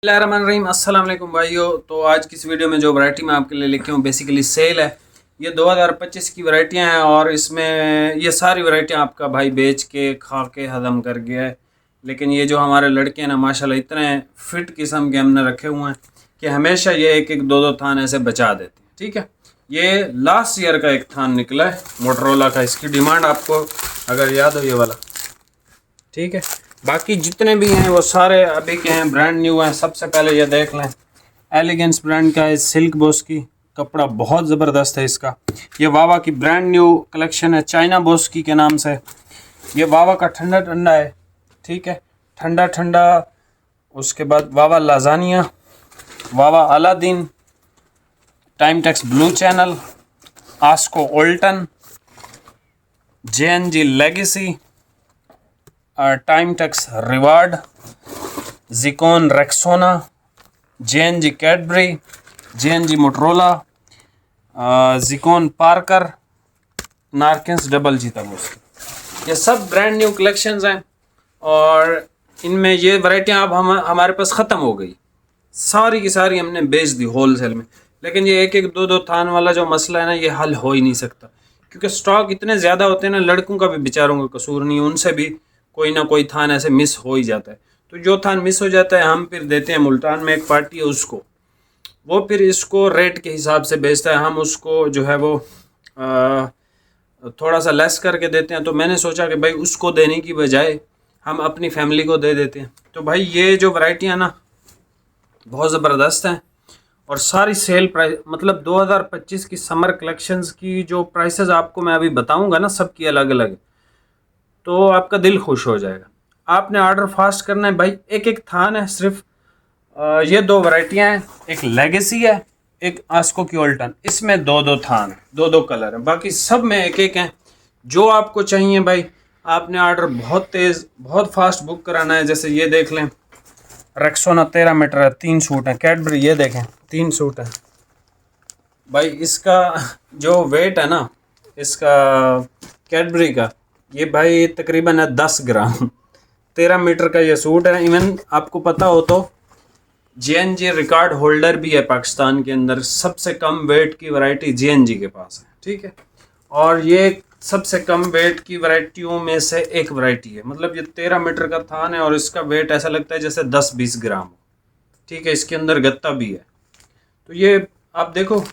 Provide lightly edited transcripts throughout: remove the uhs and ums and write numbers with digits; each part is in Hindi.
बिस्मिल्लाहिर्रहमानिर्रहीम। अस्सलाम वालेकुम भाइयों। तो आज की इस वीडियो में जो वैरायटी मैं आपके लिए लेके हूँ बेसिकली सेल है। ये 2025 की वैरायटियाँ हैं और इसमें ये सारी वैरायटियाँ आपका भाई बेच के खा के हज़म कर गया है। लेकिन ये जो हमारे लड़के हैं ना माशाल्लाह इतने फिट किस्म के हमने रखे हुए हैं कि हमेशा ये एक एक दो दो थान ऐसे बचा देते हैं। ठीक है, ये लास्ट ईयर का एक थान निकला है मोटरोला का। इसकी डिमांड आपको अगर याद हो ये वाला, ठीक है। बाकी जितने भी हैं वो सारे अभी के हैं, ब्रांड न्यू हैं। सबसे पहले ये देख लें, एलिगेंस ब्रांड का है, सिल्क बोस की, कपड़ा बहुत ज़बरदस्त है इसका। ये वावा की ब्रांड न्यू कलेक्शन है, चाइना बोस की के नाम से। ये वावा का ठंडा ठंडा है, ठीक है, ठंडा ठंडा। उसके बाद वावा लाजानिया, वावा Aladdin, time tex blue channel, आस्को ओल्टन, JNG legacy, time takes reward, जिकॉन Rexona, JNG Cadbury, JNG Motorola, जिकॉन पार्कर, नार्किंस डबल जी तक उसकी। ये सब ब्रांड न्यू कलेक्शंस हैं और इनमें ये वैरायटियाँ अब हमारे पास ख़त्म हो गई, सारी की सारी हमने बेच दी होल सेल में। लेकिन ये एक एक दो दो थान वाला जो मसला है ना, ये हल हो ही नहीं सकता क्योंकि स्टॉक इतने ज़्यादा होते हैं ना। लड़कों का भी बेचारों का कसूर नहीं, उनसे भी कोई ना कोई थान ऐसे मिस हो ही जाता है। तो जो थान मिस हो जाता है हम फिर देते हैं। मुल्तान में एक पार्टी है उसको, वो फिर इसको रेट के हिसाब से बेचता है, हम उसको जो है वो थोड़ा सा लेस करके देते हैं। तो मैंने सोचा कि भाई उसको देने की बजाय हम अपनी फैमिली को दे देते हैं। तो भाई ये जो वैरायटियाँ ना बहुत ज़बरदस्त हैं और सारी सेल प्राइस, मतलब 2025 की समर कलेक्शंस की जो प्राइसेस आपको मैं अभी बताऊंगा ना, सबकी अलग अलग, तो आपका दिल खुश हो जाएगा। आपने ऑर्डर फास्ट करना है भाई। एक एक थान है सिर्फ, ये दो वैरायटियां हैं, एक लेगेसी है, एक आस्को की ओल्टन। इसमें दो दो थान, दो दो कलर हैं, बाकी सब में एक एक हैं। जो आपको चाहिए भाई, आपने ऑर्डर बहुत तेज़ बहुत फास्ट बुक कराना है। जैसे ये देख लें, रेक्सोना 13 मीटर है, 3 सूट हैं। कैडबरी ये देखें, 3 सूट हैं भाई। इसका जो वेट है ना, इसका कैडबरी का, ये भाई तकरीबन है 10 ग्राम। 13 मीटर का ये सूट है। इवन आपको पता हो तो JNG रिकॉर्ड होल्डर भी है पाकिस्तान के अंदर, सबसे कम वेट की वैरायटी JNG के पास है, ठीक है। और ये सबसे कम वेट की वैरायटियों में से एक वैरायटी है। मतलब ये 13 मीटर का थान है और इसका वेट ऐसा लगता है जैसे 10-20 ग्राम हो, ठीक है। इसके अंदर गत्ता भी है। तो ये आप देखो,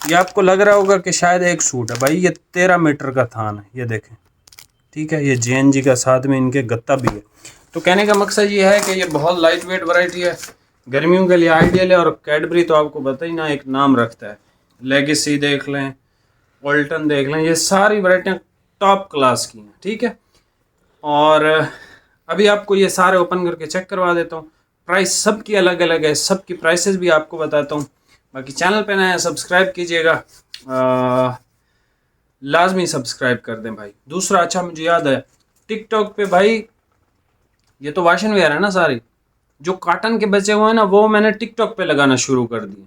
ये आपको लग रहा होगा कि शायद एक सूट है, भाई ये 13 मीटर का थान है, ये देखें, ठीक है। ये JNG का साथ में इनके गत्ता भी है। तो कहने का मकसद ये है कि ये बहुत लाइट वेट वैरायटी है, गर्मियों के लिए आइडियल है। और कैडबरी तो आपको पता ही ना, एक नाम रखता है। लेगेसी देख लें, ओल्टन देख लें, ये सारी वैरायटियाँ टॉप क्लास की हैं, ठीक है। और अभी आपको ये सारे ओपन करके चेक करवा देता हूँ। प्राइस सबकी अलग अलग है, सबकी प्राइसेस भी आपको बताता हूँ। बाकी चैनल पे नया है सब्सक्राइब कीजिएगा, लाजमी सब्सक्राइब कर दें भाई। दूसरा, अच्छा मुझे याद है, टिकटॉक पे भाई ये तो वाशन वेयर है ना, सारी जो कॉटन के बचे हुए हैं ना, वो मैंने टिकटॉक पे लगाना शुरू कर दिए।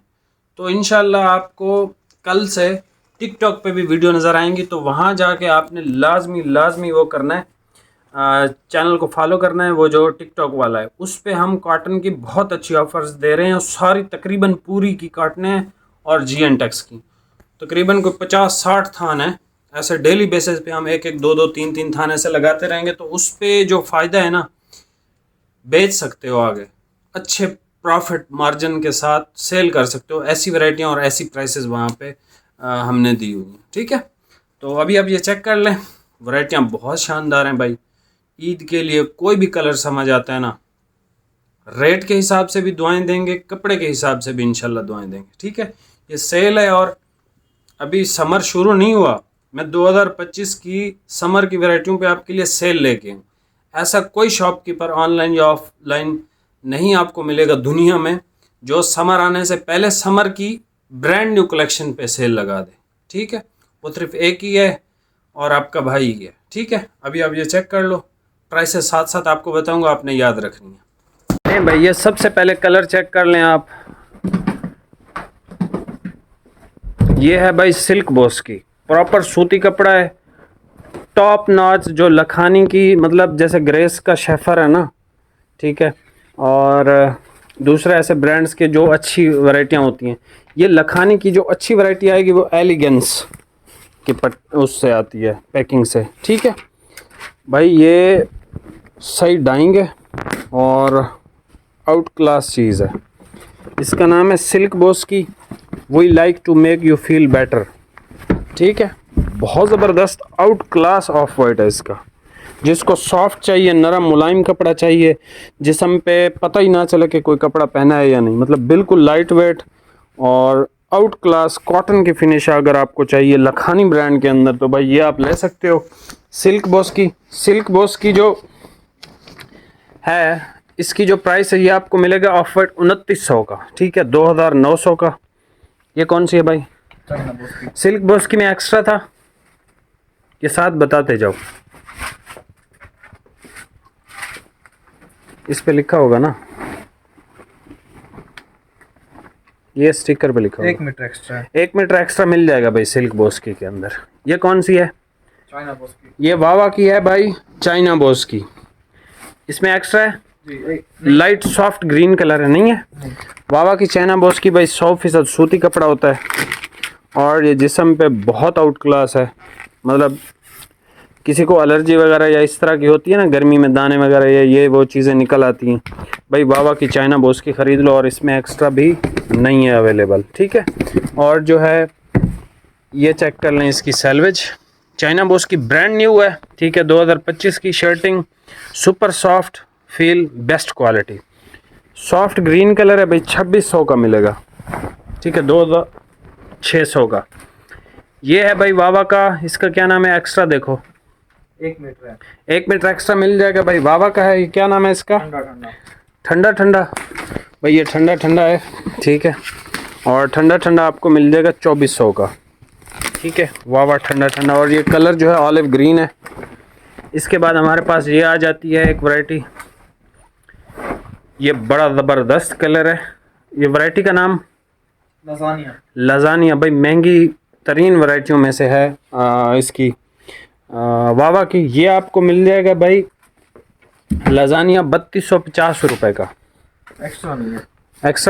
तो इंशाल्लाह आपको कल से टिकटॉक पे भी वीडियो नज़र आएंगी। तो वहाँ जाके आपने लाजमी वो करना है, चैनल को फॉलो करना है। वो जो टिकटॉक वाला है उस पर हम कॉटन की बहुत अच्छी ऑफर्स दे रहे हैं, सारी तकरीबन पूरी की कॉटन है और GN टेक्स की तकरीबन कोई 50-60 थान है। ऐसे डेली बेसिस पे हम एक एक दो दो तीन तीन थान ऐसे लगाते रहेंगे। तो उस पर जो फ़ायदा है ना, बेच सकते हो आगे, अच्छे प्रॉफिट मार्जिन के साथ सेल कर सकते हो। ऐसी वैरायटियाँ और ऐसी प्राइसेस वहाँ पे हमने दी हुई हैं, ठीक है। तो अभी आप ये चेक कर लें, वैरायटियाँ बहुत शानदार हैं भाई। ईद के लिए कोई भी कलर समझ आता है ना, रेट के हिसाब से भी दुआएं देंगे, कपड़े के हिसाब से भी इंशाल्लाह दुआएं देंगे, ठीक है। ये सेल है और अभी समर शुरू नहीं हुआ, मैं 2025 की समर की वैरायटियों पे आपके लिए सेल लेके हूँ। ऐसा कोई शॉपकीपर ऑनलाइन या ऑफलाइन नहीं आपको मिलेगा दुनिया में जो समर आने से पहले समर की ब्रांड न्यू कलेक्शन पे सेल लगा दे, ठीक है। वो सिर्फ एक ही है और आपका भाई ही है, ठीक है। अभी आप ये चेक कर लो, प्राइसेस साथ साथ आपको बताऊंगा, आपने याद रखनी है। नहीं भाई, ये सबसे पहले कलर चेक कर लें आप। ये है भाई सिल्क बोस की, प्रॉपर सूती कपड़ा है, टॉप नॉच, जो लखानी की, मतलब जैसे ग्रेस का शेफर है ना, ठीक है। और दूसरा ऐसे ब्रांड्स के जो अच्छी वैरायटियाँ होती हैं। ये लखानी की जो अच्छी वैरायटी आएगी वो एलिगेंस के उससे आती है, पैकिंग से। ठीक है भाई, ये सही डाइंग है और आउट क्लास चीज़ है। इसका नाम है सिल्क बॉस की we like to make you feel better. ठीक है, बहुत ज़बरदस्त आउट क्लास ऑफ वाइट है इसका। जिसको सॉफ्ट चाहिए, नरम मुलायम कपड़ा चाहिए, जिस्म पे पता ही ना चले कि कोई कपड़ा पहना है या नहीं, मतलब बिल्कुल लाइट वेट और आउट क्लास कॉटन की फिनिश अगर आपको चाहिए लखानी ब्रांड के अंदर, तो भाई ये आप ले सकते हो। सिल्क बॉस की जो है, इसकी जो प्राइस है ये आपको मिलेगा ऑफ वाइट 2900 का। ठीक है, 2900 का। ये कौन सी है भाई? सिल्क बॉस की में एक्स्ट्रा था, ये साथ बताते जाओ। इस पे लिखा होगा ना, ये स्टिकर पे लिखा होगा 1 मीटर एक्स्ट्रा है। 1 मीटर एक्स्ट्रा मिल जाएगा भाई सिल्क बॉस की के अंदर। ये कौन सी है? चाइना बॉस की। ये वावा की है भाई, चाइना बॉस की। इसमें एक्स्ट्रा है जी, लाइट सॉफ्ट ग्रीन कलर है, नहीं है? वावा की चाइना बॉस की भाई 100% सूती कपड़ा होता है और ये जिस्म पे बहुत आउट क्लास है। मतलब किसी को एलर्जी वगैरह या इस तरह की होती है ना, गर्मी में दाने वगैरह या ये वो चीज़ें निकल आती हैं, भाई वावा की चाइना बॉस की ख़रीद लो और इसमें एक्स्ट्रा भी नहीं है अवेलेबल। ठीक है, और जो है ये चेक कर लें, इसकी सैलवेज चाइना बॉस की ब्रांड न्यू है। ठीक है, 2025 की shirting, super soft feel, best quality, soft green colour है भाई, 2600 का मिलेगा। ठीक है, 2600 का। ये है भाई वावा का, इसका क्या नाम है एक्स्ट्रा देखो, 1 मीटर है। 1 मीटर एक्स्ट्रा मिल जाएगा भाई, वावा का है। ये क्या नाम है इसका? ठंडा भाई, ये ठंडा है। ठीक है, और ठंडा आपको मिल जाएगा 2400 का। ठीक है, वावा ठंडा, और ये कलर जो है ऑलिव ग्रीन है। इसके बाद हमारे पास ये आ जाती है एक वैरायटी, ये बड़ा ज़बरदस्त कलर है। ये वैरायटी का नाम लजानिया भाई, महंगी तरीन वैरायटियों में से है इसकी वावा की। ये आपको मिल जाएगा भाई लजानिया 3250 रुपये का। एक्स्ट्रा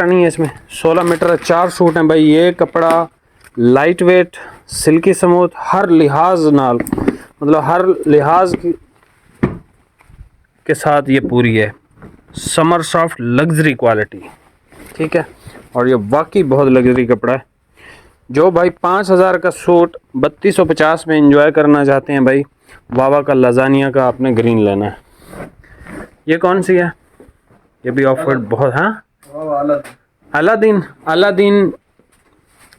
नहीं है इसमें। 16 मीटर 4 सूट हैं भाई। ये कपड़ा लाइट वेट, सिल्की स्मूथ, हर लिहाज नाल, मतलब हर लिहाज के साथ ये पूरी है। Summer soft luxury quality. ठीक है, और ये वाकई बहुत लग्जरी कपड़ा है। जो भाई 5000 का सूट 3250 में एंजॉय करना चाहते हैं भाई, वावा का लजानिया का आपने ग्रीन लेना है। ये कौन सी है? ये भी ऑफर बहुत। हाँ, अलादीन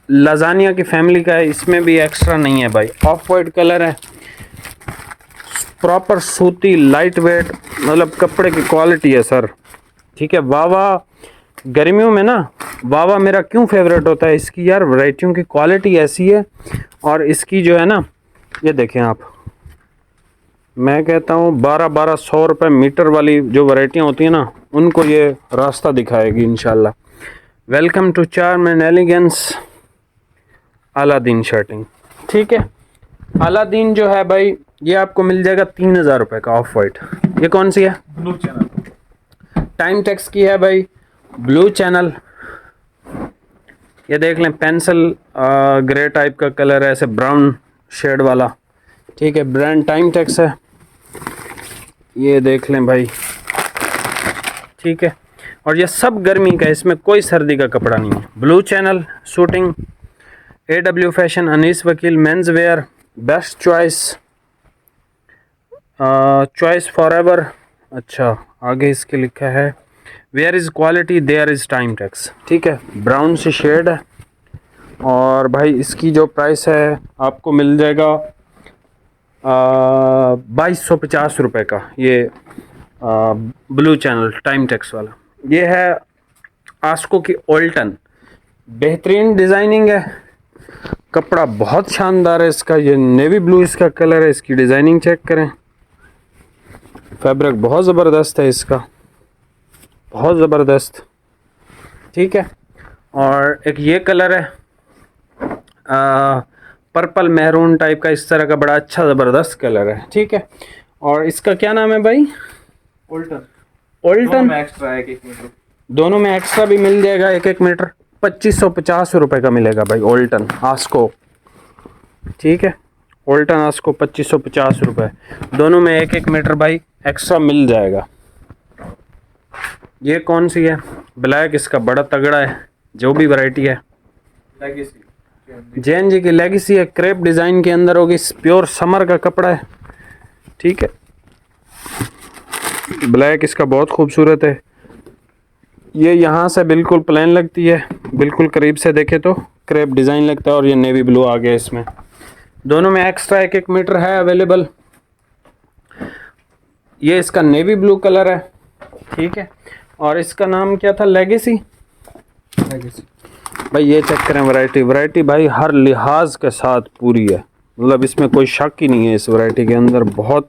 लजानिया की फैमिली का है, इसमें भी एक्स्ट्रा नहीं है भाई। ऑफ वाइट कलर है, प्रॉपर सूती लाइट वेट, मतलब कपड़े की क्वालिटी है सर। ठीक है, वावा गर्मियों में ना, वावा मेरा क्यों फेवरेट होता है, इसकी यार वैरायटियों की क्वालिटी ऐसी है। और इसकी जो है ना, ये देखें आप, मैं कहता हूँ 1200 रुपये मीटर वाली जो वैरायटियाँ होती हैं ना, उनको ये रास्ता दिखाएगी इंशाल्लाह। Welcome to charm and elegance Aladdin shirting. ठीक है, अलादीन जो है भाई, ये आपको मिल जाएगा 3000 रुपये का ऑफ वाइट। ये कौन सी है? ब्लू चैनल, टाइम टेक्स की है भाई, ब्लू चैनल। ये देख लें, पेंसिल ग्रे टाइप का कलर है, ऐसे ब्राउन शेड वाला। ठीक है, ब्रांड टाइम टेक्स है। ये देख लें भाई। ठीक है, और ये सब गर्मी का, इसमें कोई सर्दी का कपड़ा नहीं है। Blue channel shooting, AW fashion, Anees Vakil men's wear, best choice forever. अच्छा, आगे इसके लिखा है where is quality there is time tax. ठीक है, ब्राउन सी शेड है। और भाई इसकी जो प्राइस है आपको मिल जाएगा 2250 रुपये का। ये ब्लू चैनल टाइम टैक्स वाला। ये है आस्को की ओल्टन, बेहतरीन डिज़ाइनिंग है, कपड़ा बहुत शानदार है इसका। ये नेवी ब्लू इसका कलर है। इसकी डिज़ाइनिंग चेक करें, फैब्रिक बहुत ज़बरदस्त है इसका, बहुत ज़बरदस्त। ठीक है, और एक ये कलर है पर्पल मैरून टाइप का, इस तरह का बड़ा अच्छा ज़बरदस्त कलर है। ठीक है, और इसका क्या नाम है भाई? ओल्टन एक्स्ट्रा है 1 मीटर। दोनों में एक्स्ट्रा भी मिल जाएगा 1-1 मीटर। 2550 रुपये का मिलेगा भाई ओल्टन आस्को, ठीक है। ओल्टन आस्को 2550 रुपये, दोनों में 1-1 मीटर भाई एक्स्ट्रा मिल जाएगा। ये कौन सी है? ब्लैक, इसका बड़ा तगड़ा है, जो भी वैरायटी है। लेगेसी JNG की लेगेसी है, क्रेप डिज़ाइन के अंदर होगी, प्योर समर का कपड़ा है, ठीक है। ब्लैक इसका बहुत खूबसूरत है। ये यहाँ से बिल्कुल प्लेन लगती है, बिल्कुल करीब से देखे तो क्रेप डिज़ाइन लगता है, और ये नेवी ब्लू आ गया इसमें। दोनों में एक्स्ट्रा 1-1 मीटर है अवेलेबल। ये इसका नेवी ब्लू कलर है, ठीक है। और इसका नाम क्या था? लेगेसी। भाई ये चेक करें वैरायटी भाई हर लिहाज के साथ पूरी है, मतलब इसमें कोई शक ही नहीं है। इस वैरायटी के अंदर बहुत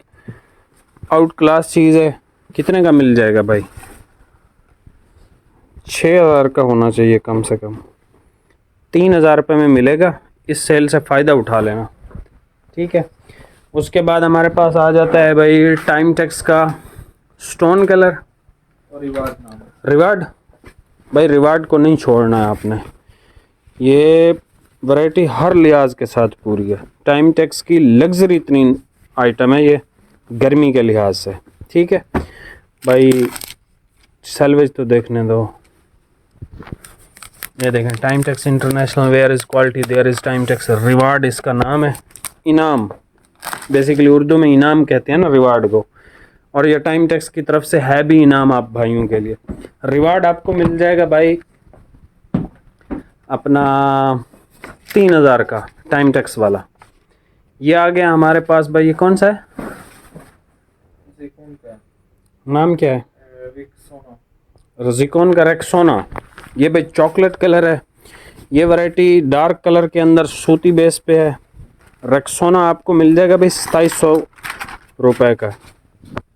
आउट क्लास चीज़ है। कितने का मिल जाएगा भाई? 6000 का होना चाहिए कम से कम, 3000 रुपये में मिलेगा। इस सेल से फ़ायदा उठा लेना, ठीक है। उसके बाद हमारे पास आ जाता है भाई टाइम टेक्स का स्टोन कलर और रिवार्ड नाम है। रिवार्ड। भाई रिवार्ड को नहीं छोड़ना है आपने, ये वैरायटी हर लिहाज के साथ पूरी है। टाइम टेक्स की लग्जरी इतनी आइटम है ये गर्मी के लिहाज से, ठीक है भाई। सैलवेज तो देखने दो, ये देखें Time Tex International where is quality there is Time takes. Reward इसका नाम है, इनाम, बेसिकली उर्दू में इनाम कहते हैं ना रिवार्ड को, और ये टाइम टेक्स की तरफ से है भी इनाम आप भाइयों के लिए। रिवार्ड आपको मिल जाएगा भाई अपना 3000 का टाइम टेक्स वाला। ये आ गया हमारे पास भाई, ये कौन सा है? ज़िकोन का नाम क्या है? रिक्सोना। रजिकॉन का रेक्सोना। ये भाई चॉकलेट कलर है, ये वैरायटी डार्क कलर के अंदर सूती बेस पे है। रेक्सोना आपको मिल जाएगा भाई 2700 रुपये का।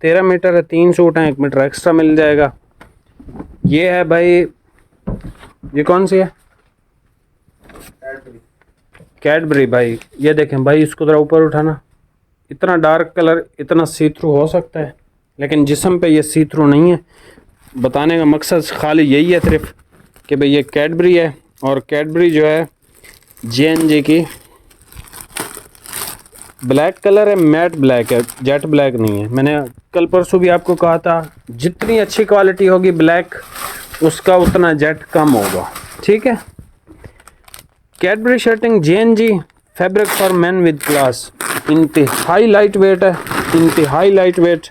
13 मीटर है, 3 सूट हैं, 1 मीटर एक्स्ट्रा मिल जाएगा। ये है भाई, ये कौन सी है? कैडबरी भाई। ये देखें भाई, इसको ज़रा ऊपर उठाना, इतना डार्क कलर इतना सी थ्रू हो सकता है, लेकिन जिस्म पे ये सी थ्रू नहीं है। बताने का मकसद खाली यही है सिर्फ कि भाई ये कैडबरी है, और कैडबरी जो है JNG की ब्लैक कलर है, मैट ब्लैक है, जेट ब्लैक नहीं है। मैंने कल परसों भी आपको कहा था जितनी अच्छी क्वालिटी होगी ब्लैक उसका उतना जेट कम होगा, ठीक है। Cadbury shirting JNG fabric for man with class, इंतहाई लाइट वेट है, इंतहाई लाइट वेट।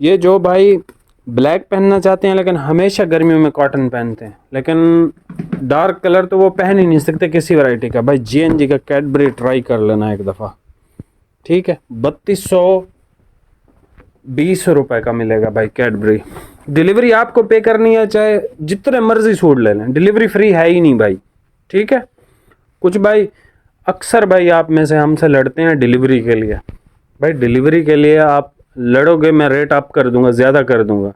ये जो भाई ब्लैक पहनना चाहते हैं लेकिन हमेशा गर्मियों में कॉटन पहनते हैं, लेकिन डार्क कलर तो वो पहन ही नहीं सकते किसी वैरायटी का, भाई JNG का कैडबरी ट्राई कर लेना एक दफ़ा, ठीक है। 3220 रुपये का मिलेगा भाई कैडबरी। डिलीवरी आपको पे करनी है, चाहे जितने मर्जी सूट ले लें, डिलीवरी फ्री है ही नहीं भाई, ठीक है। कुछ भाई अक्सर भाई आप में से हमसे लड़ते हैं डिलीवरी के लिए। भाई डिलीवरी के लिए आप लड़ोगे, मैं रेट अप कर दूंगा, ज़्यादा कर दूंगा।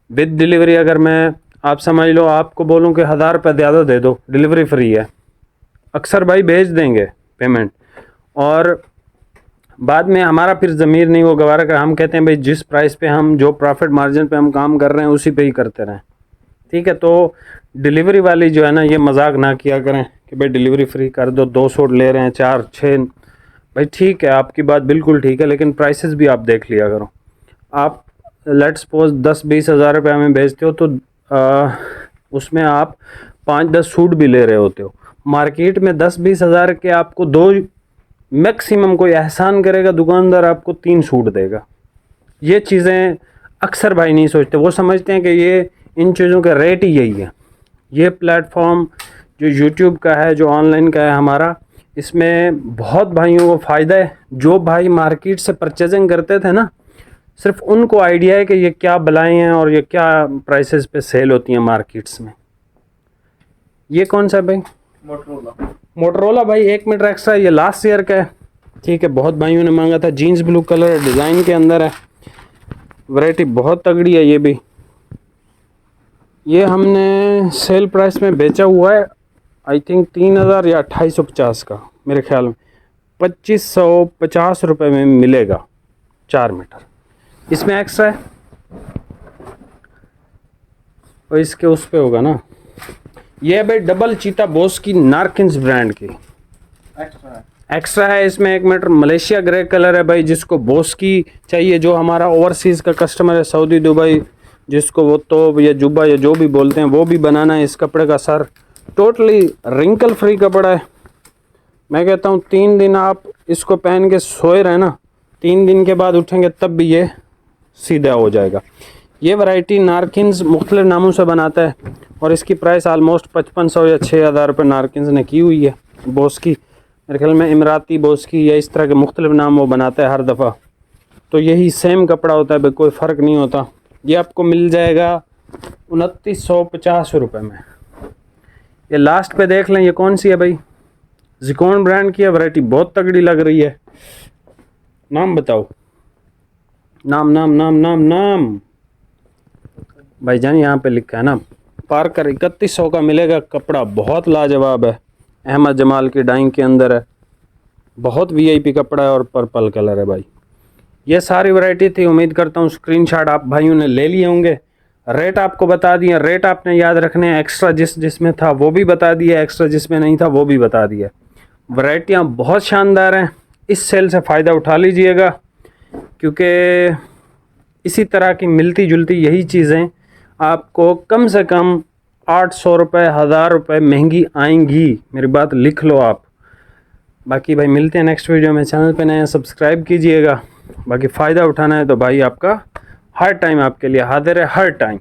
विद डिलीवरी अगर मैं आप समझ लो आपको बोलूं कि 1000 रुपये ज़्यादा दे दो, डिलीवरी फ्री है, अक्सर भाई भेज देंगे पेमेंट, और बाद में हमारा फिर ज़मीर नहीं वो गवारा कर। हम कहते हैं भाई जिस प्राइस पे हम, जो प्रॉफिट मार्जिन पे हम काम कर रहे हैं उसी पे ही करते रहें, ठीक है। तो डिलीवरी वाली जो है ना, ये मजाक ना किया करें कि भाई डिलीवरी फ्री कर दो, 2 सूट ले रहे हैं 4-6, भाई ठीक है आपकी बात बिल्कुल ठीक है, लेकिन प्राइसेस भी आप देख लिया करो। आप लेट्स सपोज 10-20 हज़ार रुपये में बेचते हो तो उसमें आप 5-10 सूट भी ले रहे होते हो। मार्केट में 10-20 हज़ार के आपको 2 मैक्सिमम कोई एहसान करेगा दुकानदार, आपको 3 सूट देगा। ये चीज़ें अक्सर भाई नहीं सोचते, वो समझते हैं कि ये इन चीज़ों का रेट ही यही है। ये प्लेटफॉर्म जो YouTube का है, जो ऑनलाइन का है हमारा, इसमें बहुत भाइयों को फ़ायदा है। जो भाई मार्केट से परचेजिंग करते थे ना, सिर्फ उनको आइडिया है कि ये क्या बलाएँ हैं और ये क्या प्राइसेस पे सेल होती हैं मार्केट्स में। ये कौन सा है भाई? मोटरोला भाई 1 मीटर एक्स्ट्रा, ये लास्ट ईयर का है, ठीक है। बहुत भाइयों ने मांगा था, जीन्स ब्लू कलर डिज़ाइन के अंदर है, वैरायटी बहुत तगड़ी है। ये भी ये हमने सेल प्राइस में बेचा हुआ है आई थिंक 3000 या 2850 का, मेरे ख्याल में 2550 रुपये में मिलेगा 4 मीटर। इसमें एक्स्ट्रा है, और इसके उस पे होगा ना। ये है भाई डबल चीता बॉस की नारकिन्स ब्रांड की एक्स्ट्रा है। एक्स्ट्रा है। इसमें 1 मीटर मलेशिया ग्रे कलर है भाई, जिसको बॉस की चाहिए, जो हमारा ओवरसीज़ का कस्टमर है सऊदी दुबई, जिसको वो तोब या जुब्बा या जो भी बोलते हैं वो भी बनाना है इस कपड़े का। सर टोटली रिंकल फ्री कपड़ा है। मैं कहता हूँ 3 दिन आप इसको पहन के सोए रहे ना, 3 दिन के बाद उठेंगे तब भी ये सीधा हो जाएगा। ये वैरायटी नारकिन्स मुख्तलिफ नामों से बनाता है और इसकी प्राइस आलमोस्ट 5500 या 6000 रुपये नारकिन्स ने की हुई है। बॉस की मेरे ख्याल में इमराती बॉस की या इस तरह के मुख्तलिफ नाम वो बनाता है हर दफ़ा। तो यही सेम कपड़ा होता है भाई, कोई फ़र्क नहीं होता। ये आपको मिल जाएगा 2950 रुपये में। ये लास्ट पे देख लें, ये कौन सी है भाई, ज़िकोन ब्रांड की है। वैरायटी बहुत तगड़ी लग रही है। नाम बताओ, नाम नाम नाम नाम नाम भाईजान यहाँ पे लिखा है ना, पार्कर 3100 का मिलेगा। कपड़ा बहुत लाजवाब है, अहमद जमाल की डाइंग के अंदर है, बहुत वीआईपी कपड़ा है और पर्पल कलर है भाई। ये सारी वैरायटी थी। उम्मीद करता हूँ स्क्रीनशॉट आप भाइयों ने ले लिए होंगे। रेट आपको बता दिए, रेट आपने याद रखने हैं। एक्स्ट्रा जिसमें था वो भी बता दिया, एक्स्ट्रा जिसमें नहीं था वो भी बता दिया। वैरायटियाँ बहुत शानदार हैं, इस सेल से फ़ायदा उठा लीजिएगा, क्योंकि इसी तरह की मिलती जुलती यही चीज़ें आपको कम से कम 800 रुपये 1000 रुपये महंगी आएंगी। मेरी बात लिख लो आप। बाकी भाई मिलते हैं नेक्स्ट वीडियो में। चैनल पे नए हैं सब्सक्राइब कीजिएगा। बाकी फ़ायदा उठाना है तो भाई आपका हर टाइम आपके लिए हाजिर है, हर टाइम।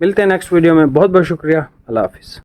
मिलते हैं नेक्स्ट वीडियो में। बहुत बहुत शुक्रिया। अल्लाह हाफिज़।